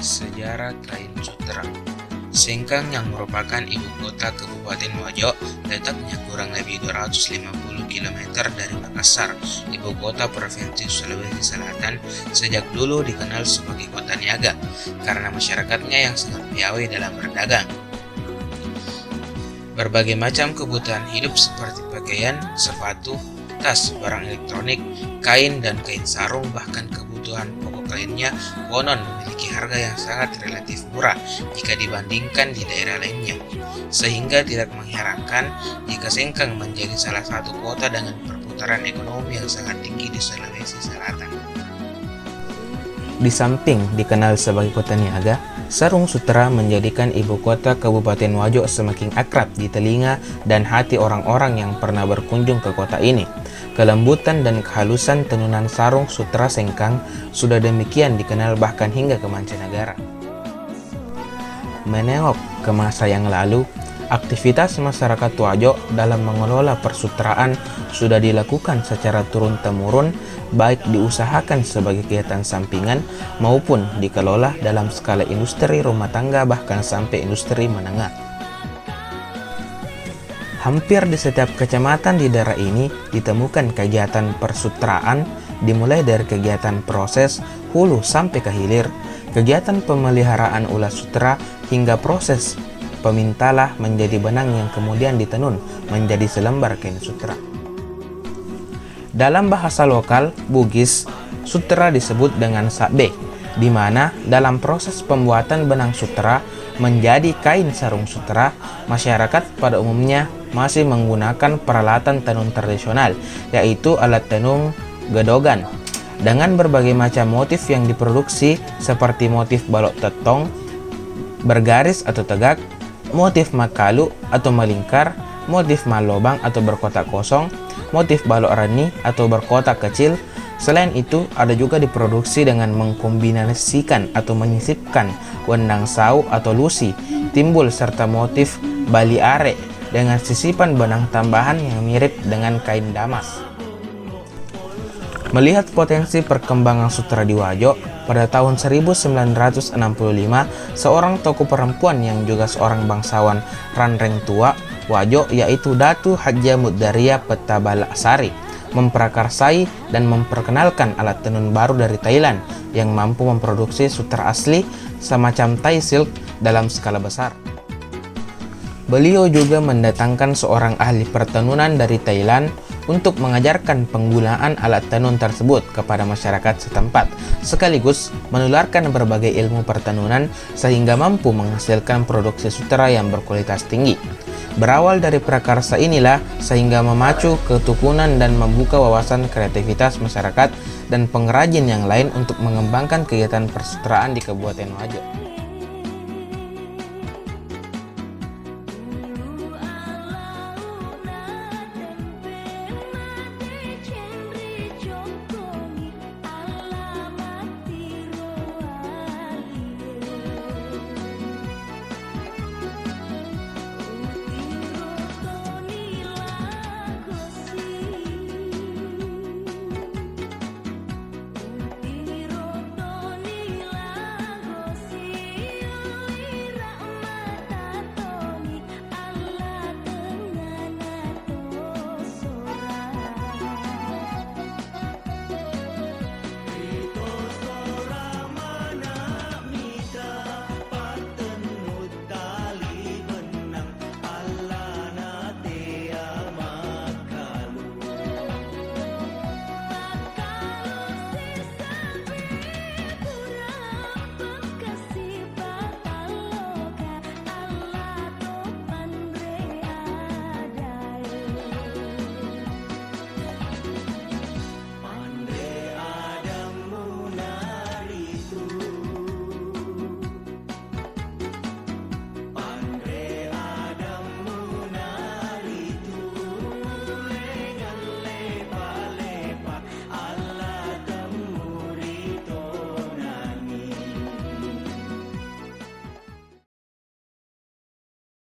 Sejarah kain sutera. Sengkang yang merupakan ibu kota Kabupaten Wajo letaknya kurang lebih 250 km dari Makassar, ibu kota Provinsi Sulawesi Selatan. Sejak dulu dikenal sebagai kota niaga karena masyarakatnya yang sangat piawai dalam berdagang. Berbagai macam kebutuhan hidup seperti pakaian, sepatu, tas, barang elektronik, kain dan kain sarung, bahkan kebutuhan pokok lainnya konon memiliki harga yang sangat relatif murah jika dibandingkan di daerah lainnya. Sehingga tidak mengherankan jika Sengkang menjadi salah satu kota dengan perputaran ekonomi yang sangat tinggi di Sulawesi Selatan. Di samping dikenal sebagai kota niaga, Sarung Sutera menjadikan ibu kota Kabupaten Wajo semakin akrab di telinga dan hati orang-orang yang pernah berkunjung ke kota ini. Kelembutan dan kehalusan tenunan Sarung Sutera Sengkang sudah demikian dikenal bahkan hingga ke mancanegara. Menengok ke masa yang lalu, aktivitas masyarakat Wajo dalam mengelola persuteraan sudah dilakukan secara turun-temurun, baik diusahakan sebagai kegiatan sampingan maupun dikelola dalam skala industri rumah tangga bahkan sampai industri menengah. Hampir di setiap kecamatan di daerah ini ditemukan kegiatan persuteraan, dimulai dari kegiatan proses hulu sampai ke hilir, kegiatan pemeliharaan ulas sutera hingga proses pemintalah menjadi benang yang kemudian ditenun menjadi selembar kain sutera. Dalam bahasa lokal Bugis, sutera disebut dengan sakbe, di mana dalam proses pembuatan benang sutera menjadi kain sarung sutera, masyarakat pada umumnya masih menggunakan peralatan tenun tradisional, yaitu alat tenun gedogan, dengan berbagai macam motif yang diproduksi seperti motif balok tetong, bergaris atau tegak, motif makalu atau melingkar, motif malobang atau berkotak kosong, motif balok rani atau berkotak kecil. Selain itu, ada juga diproduksi dengan mengkombinasikan atau menyisipkan wenang sau atau lusi, timbul serta motif bali are dengan sisipan benang tambahan yang mirip dengan kain damas. Melihat potensi perkembangan sutera di Wajo, pada tahun 1965, seorang tokoh perempuan yang juga seorang bangsawan Ranreng Tua Wajo, yaitu Datu Hadja Mudaria Petabala Sari, memprakarsai dan memperkenalkan alat tenun baru dari Thailand yang mampu memproduksi sutera asli semacam Thai silk dalam skala besar. Beliau juga mendatangkan seorang ahli pertenunan dari Thailand untuk mengajarkan penggunaan alat tenun tersebut kepada masyarakat setempat, sekaligus menularkan berbagai ilmu pertenunan sehingga mampu menghasilkan produksi sutera yang berkualitas tinggi. Berawal dari prakarsa inilah sehingga memacu ketukunan dan membuka wawasan kreativitas masyarakat dan pengrajin yang lain untuk mengembangkan kegiatan persuteraan di Kabupaten Wajo.